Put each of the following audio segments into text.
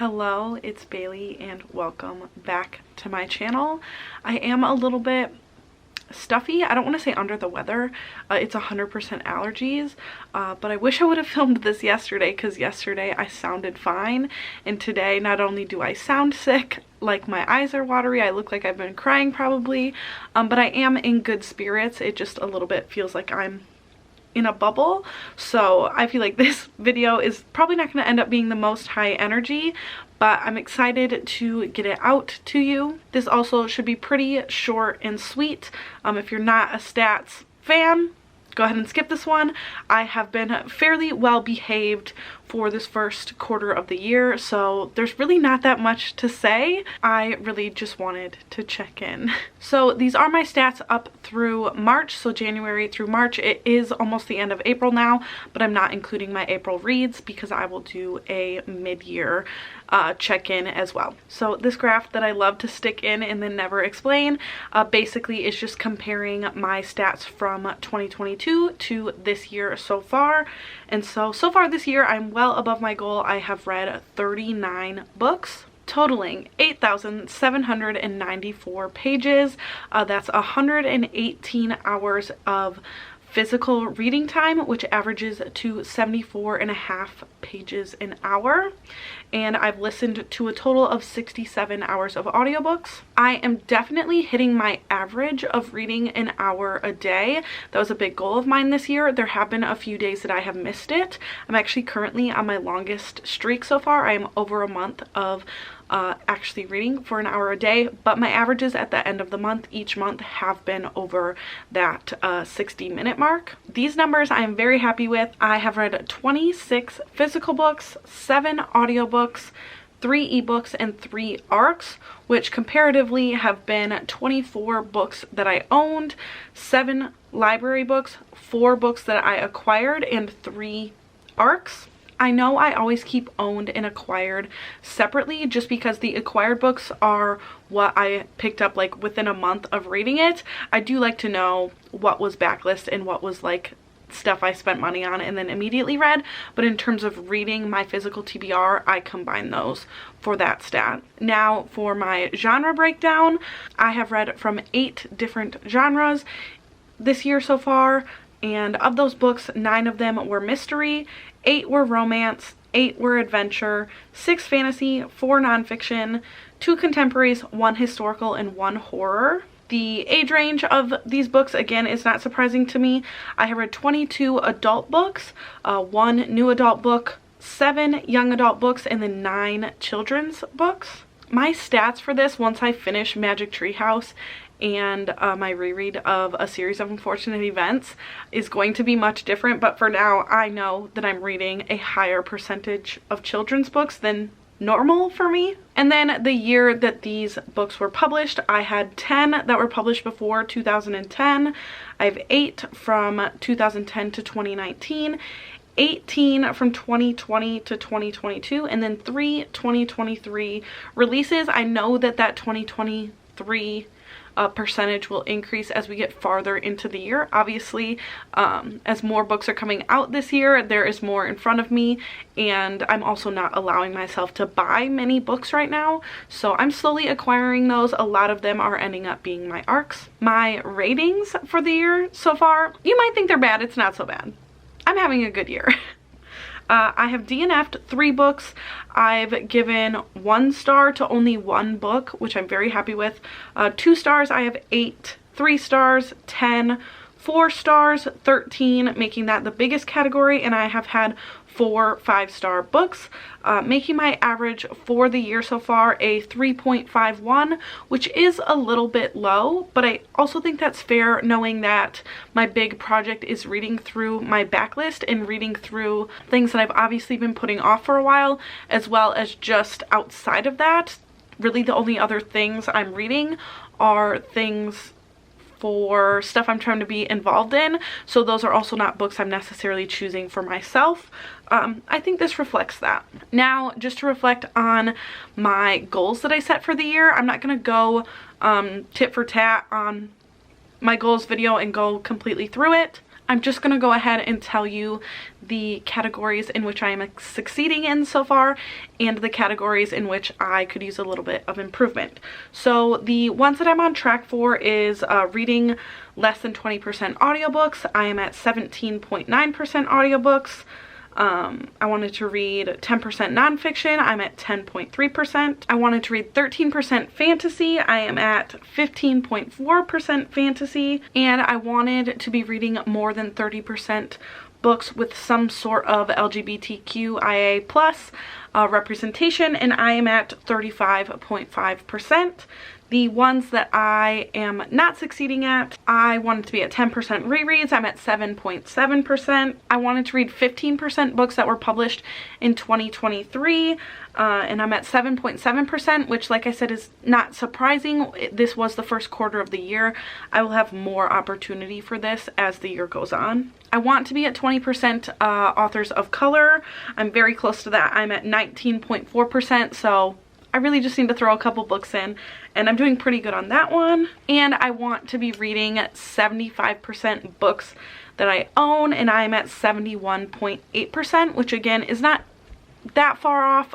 Hello, it's Bailey and welcome back to my channel. I am a little bit stuffy. I don't want to say under the weather. It's 100% allergies, but I wish I would have filmed this yesterday because yesterday I sounded fine, and today not only do I sound sick, like my eyes are watery, I look like I've been crying probably, but I am in good spirits. It just a little bit feels like I'm in a bubble, so I feel like this video is probably not going to end up being the most high energy, but I'm excited to get it out to you. This also should be pretty short and sweet. If you're not a stats fan, go ahead and skip this one. I have been fairly well behaved for this first quarter of the year, so there's really not that much to say. I really just wanted to check in. So these are my stats up through March, so January through March. It is almost the end of April now, but I'm not including my April reads because I will do a mid-year check-in as well. So this graph that I love to stick in and then never explain basically is just comparing my stats from 2022 to this year so far. And so far this year I'm well above my goal. I have read 39 books totaling 8,794 pages. That's 118 hours of physical reading time, which averages to 74.5 pages an hour, and I've listened to a total of 67 hours of audiobooks. I am definitely hitting my average of reading an hour a day. That was a big goal of mine this year. There have been a few days that I have missed it. I'm actually currently on my longest streak so far. I am over a month of actually reading for an hour a day, but my averages at the end of the month each month have been over that 60-minute mark. These numbers I am very happy with. I have read 26 physical books, 7 audiobooks, 3 ebooks, and 3 ARCs, which comparatively have been 24 books that I owned, 7 library books, 4 books that I acquired, and 3 ARCs. I know I always keep owned and acquired separately just because the acquired books are what I picked up like within a month of reading it. I do like to know what was backlist and what was like stuff I spent money on and then immediately read, but in terms of reading my physical TBR, I combine those for that stat. Now for my genre breakdown, I have read from 8 different genres this year so far, and of those books, 9 of them were mystery, 8 were romance, 8 were adventure, 6 fantasy, 4 nonfiction, 2 contemporaries, 1 historical, and 1 horror. The age range of these books, again, is not surprising to me. I have read 22 adult books, 1 new adult book, 7 young adult books, and then 9 children's books. My stats for this, once I finish Magic Tree House and my reread of A Series of Unfortunate Events, is going to be much different, but for now I know that I'm reading a higher percentage of children's books than normal for me. And then the year that these books were published, I had 10 that were published before 2010. I have 8 from 2010 to 2019, 18 from 2020 to 2022, and then 3 2023 releases. I know that 2023 percentage will increase as we get farther into the year. Obviously, as more books are coming out this year, there is more in front of me, and I'm also not allowing myself to buy many books right now, so I'm slowly acquiring those. A lot of them are ending up being my ARCs. My ratings for the year so far, you might think they're bad. It's not so bad. I'm having a good year. I have DNF'd 3 books. I've given 1 star to only 1 book, which I'm very happy with. 2 stars, I have 8, 3 stars, 10, 4 stars, 13, making that the biggest category, and I have had 4 5-star books, making my average for the year so far a 3.51, which is a little bit low, but I also think that's fair knowing that my big project is reading through my backlist and reading through things that I've obviously been putting off for a while, as well as just outside of that, really the only other things I'm reading are things for stuff I'm trying to be involved in, so those are also not books I'm necessarily choosing for myself. I think this reflects that. Now, just to reflect on my goals that I set for the year, I'm not going to go tit for tat on my goals video and go completely through it. I'm just going to go ahead and tell you the categories in which I am succeeding in so far and the categories in which I could use a little bit of improvement. So the ones that I'm on track for is reading less than 20% audiobooks. I am at 17.9% audiobooks. I wanted to read 10% nonfiction. I'm at 10.3%. I wanted to read 13% fantasy. I am at 15.4% fantasy. And I wanted to be reading more than 30% books with some sort of LGBTQIA plus representation, and I am at 35.5%. The ones that I am not succeeding at, I wanted to be at 10% rereads. I'm at 7.7%. I wanted to read 15% books that were published in 2023, and I'm at 7.7%, which, like I said, is not surprising. This was the first quarter of the year. I will have more opportunity for this as the year goes on. I want to be at 20% authors of color. I'm very close to that. I'm at 19.4%, so I really just need to throw a couple books in, and I'm doing pretty good on that one. And I want to be reading 75% books that I own, and I'm at 71.8%, which again is not that far off,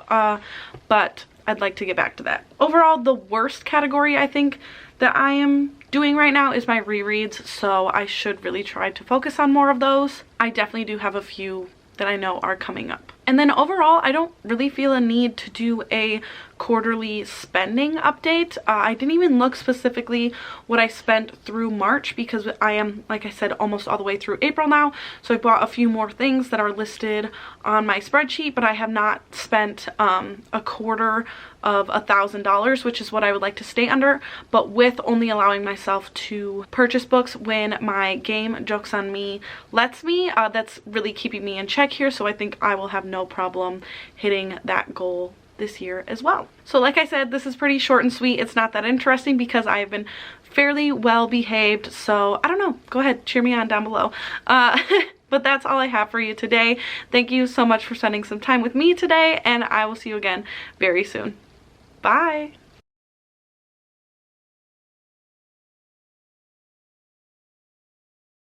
but I'd like to get back to that. Overall, the worst category I think that I am doing right now is my rereads, so I should really try to focus on more of those. I definitely do have a few that I know are coming up. And then overall, I don't really feel a need to do a quarterly spending update. I didn't even look specifically what I spent through March because I am, like I said, almost all the way through April now. So I bought a few more things that are listed on my spreadsheet, but I have not spent a quarter of $1,000, which is what I would like to stay under, but with only allowing myself to purchase books when my game Jokes on Me lets me. That's really keeping me in check here, so I think I will have no problem hitting that goal this year as well. So like I said, this is pretty short and sweet. It's not that interesting because I have been fairly well behaved, so I don't know, go ahead, cheer me on down below. But that's all I have for you today. Thank you so much for spending some time with me today, and I will see you again very soon. Bye!